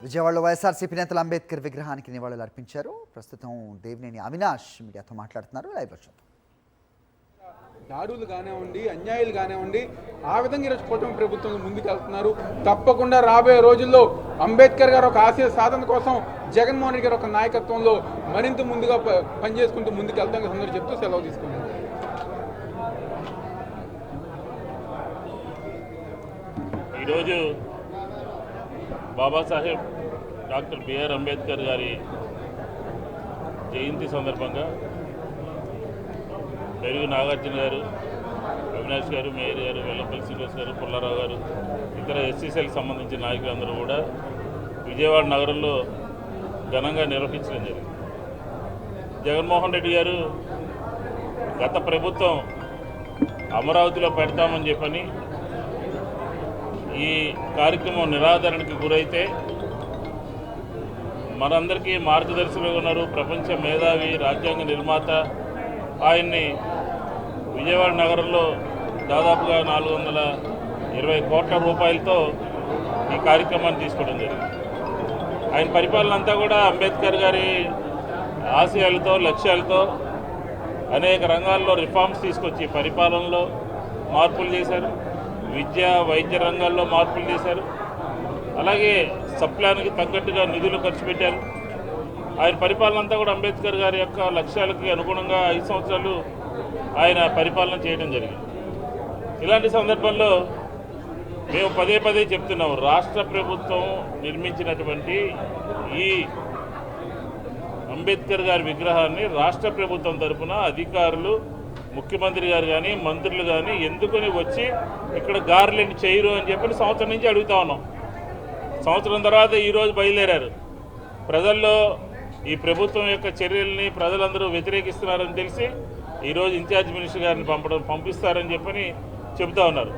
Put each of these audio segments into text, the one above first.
విజయవాడలో వైఎస్ఆర్సీపీ నేతలు అంబేద్కర్ విగ్రహానికి నివాళులు అర్పించారు. ప్రస్తుతం దేవినేని అవినాష్ మీడియాతో మాట్లాడుతున్నారు. Live version. దాడులు కానివ్వండి, అన్యాయాలు కానివ్వండి, ఆ విధంగా ఈరోజు కూటమి ప్రభుత్వం ముందుకు వెళ్తున్నారు. తప్పకుండా రాబోయే రోజుల్లో అంబేద్కర్ గారు ఒక ఆశయ సాధన కోసం జగన్మోహన్ రెడ్డి గారు ఒక నాయకత్వంలో మరింత ముందుగా పనిచేసుకుంటూ ముందుకు వెళ్తాం అందరూ చెప్తూ సెలవు తీసుకున్నారు. ఈరోజు బాబాసాహెబ్ డాక్టర్ బిఆర్ అంబేద్కర్ గారి జయంతి సందర్భంగా పెరుగు నాగార్జున గారు, అవినాష్ గారు, మేయర్ గారు, వెల్లంపల్లి శ్రీనివాస్ గారు, పుల్లారావు గారు, ఇతర ఎస్సీసీలకు సంబంధించిన నాయకులందరూ కూడా విజయవాడ నగరంలో ఘనంగా నిర్వహించడం జరిగింది. జగన్మోహన్ రెడ్డి గారు గత ప్రభుత్వం అమరావతిలో పెడతామని చెప్పని ఈ కార్యక్రమం నిరాదరణకి గురైతే మనందరికీ మార్గదర్శకులుగా ఉన్నారు ప్రపంచ మేధావి, రాజ్యాంగ నిర్మాత. ఆయన్ని విజయవాడ నగరంలో దాదాపుగా 420 కోట్ల రూపాయలతో ఈ కార్యక్రమాన్ని తీసుకోవడం జరిగింది. ఆయన పరిపాలన అంతా కూడా అంబేద్కర్ గారి ఆశయాలతో, లక్ష్యాలతో అనేక రంగాల్లో రిఫార్మ్స్ తీసుకొచ్చి పరిపాలనలో మార్పులు చేశారు. విద్య, వైద్య రంగాల్లో మార్పులు చేశారు. అలాగే సప్లాన్కి తగ్గట్టుగా నిధులు ఖర్చు పెట్టారు. ఆయన పరిపాలన అంతా కూడా అంబేద్కర్ గారి యొక్క లక్ష్యాలకి అనుగుణంగా 5 సంవత్సరాలు ఆయన పరిపాలన చేయడం జరిగింది. ఇలాంటి సందర్భంలో మేము పదే పదే చెప్తున్నాము, రాష్ట్ర ప్రభుత్వం నిర్మించినటువంటి ఈ అంబేద్కర్ గారి విగ్రహాన్ని రాష్ట్ర ప్రభుత్వం తరఫున అధికారులు, ముఖ్యమంత్రి గారు కానీ, మంత్రులు కానీ ఎందుకని వచ్చి ఇక్కడ గార్లెండ్ చేయరు అని చెప్పి సంవత్సరం నుంచి అడుగుతా ఉన్నాం. సంవత్సరం తర్వాత ఈరోజు బయలుదేరారు. ప్రజల్లో ఈ ప్రభుత్వం యొక్క చర్యల్ని ప్రజలందరూ వ్యతిరేకిస్తున్నారని తెలిసి ఈరోజు ఇన్ఛార్జ్ మినిస్టర్ గారిని పంపిస్తారని చెప్పని చెబుతా ఉన్నారు.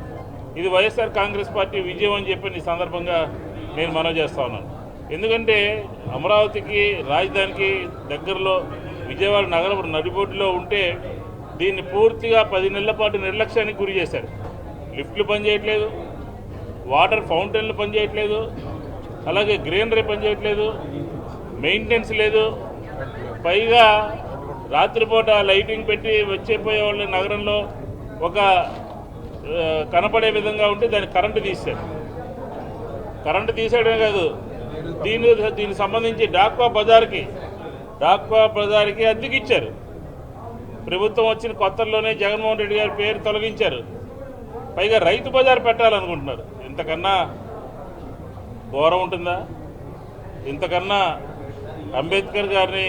ఇది వైఎస్ఆర్ కాంగ్రెస్ పార్టీ విజయం అని చెప్పి ఈ సందర్భంగా నేను మనవి చేస్తా ఉన్నాను. ఎందుకంటే అమరావతికి, రాజధానికి దగ్గరలో విజయవాడ నగరం నడిబొడ్డులో ఉంటే దీన్ని పూర్తిగా 10 నెలల పాటు నిర్లక్ష్యానికి గురి చేశారు. లిఫ్ట్లు పనిచేయట్లేదు, వాటర్ ఫౌంటైన్లు పనిచేయట్లేదు, అలాగే గ్రీనరీ పనిచేయట్లేదు, మెయింటెనెన్స్ లేదు. పైగా రాత్రిపూట లైటింగ్ పెట్టి వచ్చేపోయే వాళ్ళ నగరంలో ఒక కనపడే విధంగా ఉంటే దానికి కరెంటు తీశారు. కరెంటు తీసేయడమే కాదు, దీనికి సంబంధించి డాక్వా బజార్కి అద్దెకిచ్చారు. ప్రభుత్వం వచ్చిన కొత్తల్లోనే జగన్మోహన్ రెడ్డి గారి పేరు తొలగించారు. పైగా రైతు బజార్ పెట్టాలనుకుంటున్నారు. ఇంతకన్నా ఘోరం ఉంటుందా? ఇంతకన్నా అంబేద్కర్ గారిని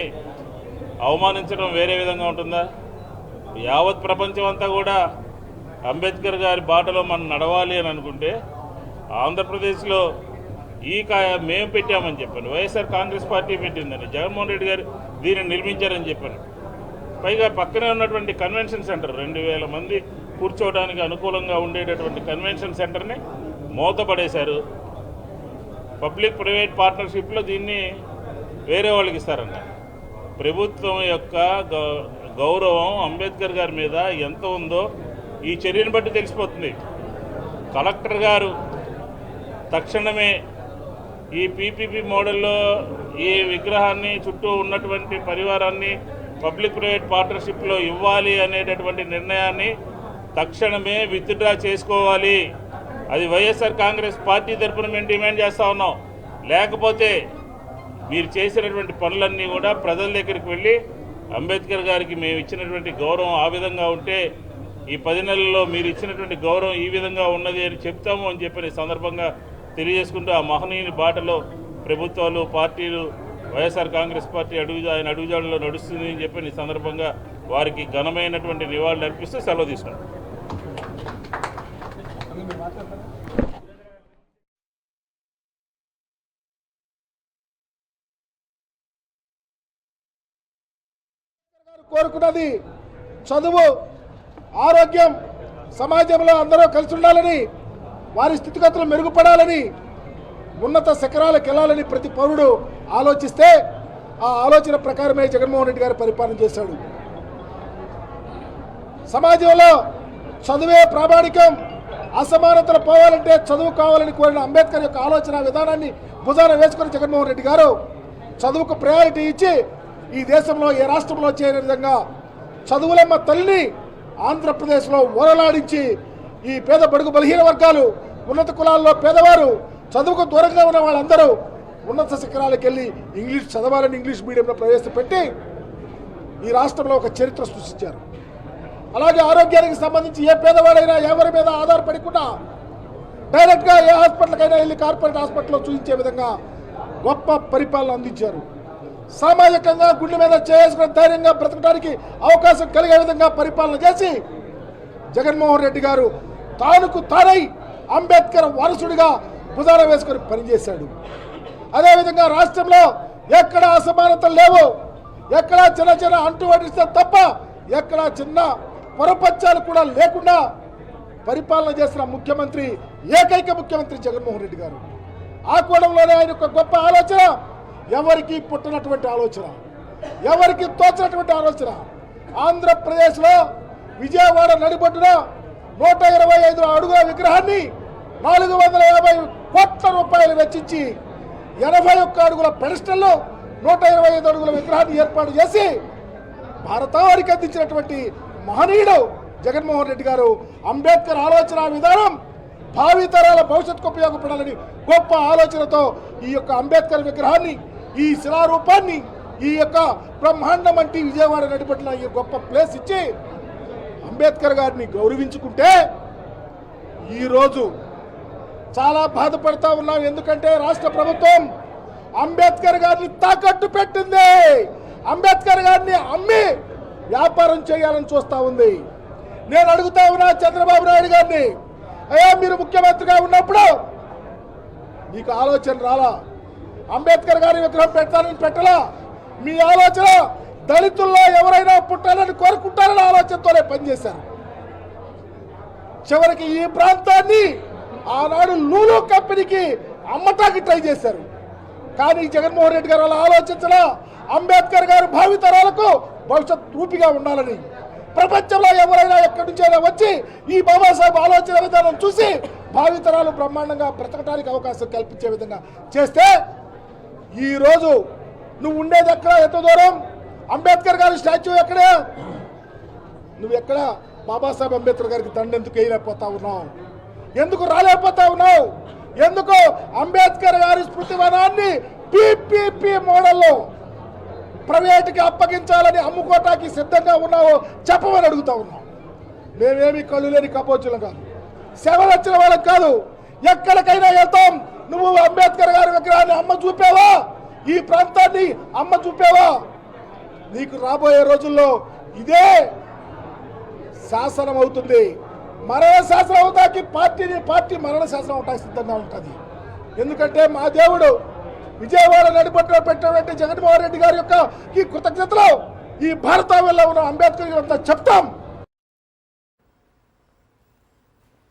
అవమానించడం వేరే విధంగా ఉంటుందా? యావత్ ప్రపంచం అంతా కూడా అంబేద్కర్ గారి బాటలో మనం నడవాలి అని అనుకుంటే ఆంధ్రప్రదేశ్లో మేము పెట్టామని చెప్పాను, వైఎస్ఆర్ కాంగ్రెస్ పార్టీ పెట్టిందని, జగన్మోహన్ రెడ్డి గారు దీన్ని నిర్మించారని చెప్పాను. పైగా పక్కనే ఉన్నటువంటి కన్వెన్షన్ సెంటర్ 2000 మంది కూర్చోవడానికి అనుకూలంగా ఉండేటటువంటి కన్వెన్షన్ సెంటర్ని మూతపడేశారు. పబ్లిక్ ప్రైవేట్ పార్ట్నర్షిప్లో దీన్ని వేరే వాళ్ళకి ఇస్తారంట. ప్రభుత్వం యొక్క గౌరవం అంబేద్కర్ గారి మీద ఎంత ఉందో ఈ చర్యను బట్టి తెలిసిపోతుంది. కలెక్టర్ గారు తక్షణమే ఈ పీపీపీ మోడల్లో ఈ విగ్రహాన్ని, చుట్టూ ఉన్నటువంటి పరివారాన్ని పబ్లిక్ ప్రైవేట్ పార్ట్నర్షిప్లో ఇవ్వాలి అనేటటువంటి నిర్ణయాన్ని తక్షణమే విత్డ్రా చేసుకోవాలి. అది వైఎస్ఆర్ కాంగ్రెస్ పార్టీ తరఫున మేము డిమాండ్ చేస్తూ ఉన్నాం. లేకపోతే మీరు చేసినటువంటి పనులన్నీ కూడా ప్రజల దగ్గరికి వెళ్ళి అంబేద్కర్ గారికి మేము ఇచ్చినటువంటి గౌరవం ఆ విధంగా ఉంటే, ఈ 10 నెలల్లో మీరు ఇచ్చినటువంటి గౌరవం ఈ విధంగా ఉన్నది అని చెప్తాము అని చెప్పిన సందర్భంగా తెలియజేసుకుంటూ ఆ మహనీయుని బాటలో ప్రభుత్వాలు, పార్టీలు, వైఎస్ఆర్ కాంగ్రెస్ పార్టీ ఆయన అడుగుజాడలో నడుస్తుంది అని చెప్పి ఈ సందర్భంగా వారికి ఘనమైనటువంటి నివాళులు అర్పిస్తూ సెలవు తీసుకున్నాం. కోరుకున్నది చదువు, ఆరోగ్యం, సమాజంలో అందరూ కలిసి ఉండాలని, వారి స్థితిగతులు మెరుగుపడాలని, ఉన్నత శిఖరాలకు వెళ్ళాలని ప్రతి పౌరుడు ఆలోచిస్తే ఆ ఆలోచన ప్రకారమే జగన్మోహన్ రెడ్డి గారు పరిపాలన చేశాడు. సమాజంలో చదువే ప్రామాణికం, అసమానతలు పోవాలంటే చదువు కావాలని కోరిన అంబేద్కర్ యొక్క ఆలోచన విధానాన్ని భుజాన వేసుకుని జగన్మోహన్ రెడ్డి గారు చదువుకు ప్రయారిటీ ఇచ్చి ఈ దేశంలో ఏ రాష్ట్రంలో చేయని విధంగా చదువులమ్మ తల్లిని ఆంధ్రప్రదేశ్లో ఓరలాడించి ఈ పేద బడుగు బలహీన వర్గాలు ఉన్నత కులాల్లో పేదవారు చదువుకు దూరంగా ఉన్న వాళ్ళందరూ ఉన్నత శిఖరాలకు వెళ్ళి ఇంగ్లీష్ చదవాలని ఇంగ్లీష్ మీడియంలో ప్రవేశపెట్టి ఈ రాష్ట్రంలో ఒక చరిత్ర సృష్టించారు. అలాగే ఆరోగ్యానికి సంబంధించి ఏ పేదవాడైనా ఎవరి మీద ఆధారపడకుండా డైరెక్ట్గా ఏ హాస్పిటల్కైనా వెళ్ళి కార్పొరేట్ హాస్పిటల్లో చూపించే విధంగా గొప్ప పరిపాలన అందించారు. సామాజికంగా గుండె మీద చేసుకుని ధైర్యంగా బ్రతకడానికి అవకాశం కలిగే విధంగా పరిపాలన చేసి జగన్మోహన్ రెడ్డి గారు తానుకు తానై అంబేద్కర్ వారసుడిగా భుజాన వేసుకొని పనిచేశాడు. అదేవిధంగా రాష్ట్రంలో ఎక్కడ అసమానతలు లేవు, ఎక్కడ చిన్న చిన్న అంటువడిస్తే తప్ప ఎక్కడ చిన్న పొరపచ్చాలు కూడా లేకుండా పరిపాలన చేసిన ముఖ్యమంత్రి ఏకైక ముఖ్యమంత్రి జగన్మోహన్ రెడ్డి గారు. ఆ కోణంలోనే ఆయన యొక్క గొప్ప ఆలోచన, ఎవరికి పుట్టినటువంటి ఆలోచన, ఎవరికి తోచినటువంటి ఆలోచన. ఆంధ్రప్రదేశ్లో విజయవాడ నడిబొడ్డున 125 అడుగుల విగ్రహాన్ని 450 కోట్ల రూపాయలు వెచ్చించి 81 అడుగుల పెడస్టల్లో 125 అడుగుల విగ్రహాన్ని ఏర్పాటు చేసి భారతానికి అందించినటువంటి మహనీయుడు జగన్మోహన్ రెడ్డి గారు. అంబేద్కర్ ఆలోచన విధానం భావితరాల భవిష్యత్తుకు ఉపయోగపడాలని గొప్ప ఆలోచనతో ఈ యొక్క అంబేద్కర్ విగ్రహాన్ని, ఈ శిలారూపాన్ని, ఈ యొక్క బ్రహ్మాండం వంటి విజయవాడ నడిపట్ల ఈ గొప్ప ప్లేస్ ఇచ్చి అంబేద్కర్ గారిని గౌరవించుకుంటే ఈరోజు చాలా బాధపడతా ఉన్నాం. ఎందుకంటే రాష్ట్ర ప్రభుత్వం అంబేద్కర్ గారిని తాకట్టు పెట్టింది. అంబేద్కర్ గారిని అమ్మి వ్యాపారం చేయాలని చూస్తూ ఉంది. నేను అడుగుతా ఉన్నా చంద్రబాబు నాయుడు గారిని, అయ్యా మీరు ముఖ్యమంత్రిగా ఉన్నప్పుడు మీకు ఆలోచన రాలా? అంబేద్కర్ గారి విగ్రహం పెట్టాలని పెట్టలా? మీ ఆలోచన దళితుల్లో ఎవరైనా పుట్టాలని కోరుకుంటారని ఆలోచనతోనే పనిచేశారు. చివరికి ఈ ప్రాంతాన్ని ఆనాడు లూలు కంపెనీకి అమ్మటానికి ట్రై చేశారు. కానీ జగన్మోహన్ రెడ్డి గారు అలా ఆలోచించలా. అంబేద్కర్ గారు భావితరాలకు భవిష్యత్ రూపిగా ఉండాలని, ప్రపంచంలో ఎవరైనా ఎక్కడి నుంచైనా వచ్చి ఈ బాబాసాహెబ్ ఆలోచన విధానం చూసి భావితరాలు బ్రహ్మాండంగా బ్రతకడానికి అవకాశం కల్పించే విధంగా చేస్తే ఈరోజు నువ్వు ఉండేది ఎక్కడ, ఎంత దూరం? అంబేద్కర్ గారి స్టాచ్యూ ఎక్కడే? నువ్వు ఎక్కడ బాబాసాహెబ్ అంబేద్కర్ గారికి దండెందుకు వేయలేకపోతా ఉన్నావు? ఎందుకు రాలేకపోతా ఉన్నావు? ఎందుకు అంబేద్కర్ గారి స్మృతివనాన్ని పిపిపి మోడల్లో ప్రైవేట్కి అప్పగించాలని అమ్ముకోటానికి సిద్ధంగా ఉన్నావో చెప్పమని అడుగుతా ఉన్నాం. మేమేమి కళ్ళు లేని కపోచులం కాదు, సేవలు వచ్చిన వాళ్ళకి కాదు. ఎక్కడికైనా వెళ్తాం. నువ్వు అంబేద్కర్ గారి విగ్రహాన్ని అమ్మ చూపావా? ఈ ప్రాంతాన్ని అమ్మ చూపావా? నీకు రాబోయే రోజుల్లో ఇదే శాసనం అవుతుంది. మరణ శాసనం అవుతాకి పార్టీ మరణ శాసనం అవటానికి సిద్ధంగా ఉంటుంది. ఎందుకంటే మా దేవుడు విజయవాడ నడిపట్ల పెట్టినటువంటి జగన్మోహన్ రెడ్డి గారి యొక్క ఈ కృతజ్ఞతలో ఈ భారతావనిలో ఉన్న అంబేద్కర్ అంతా చెప్తాం.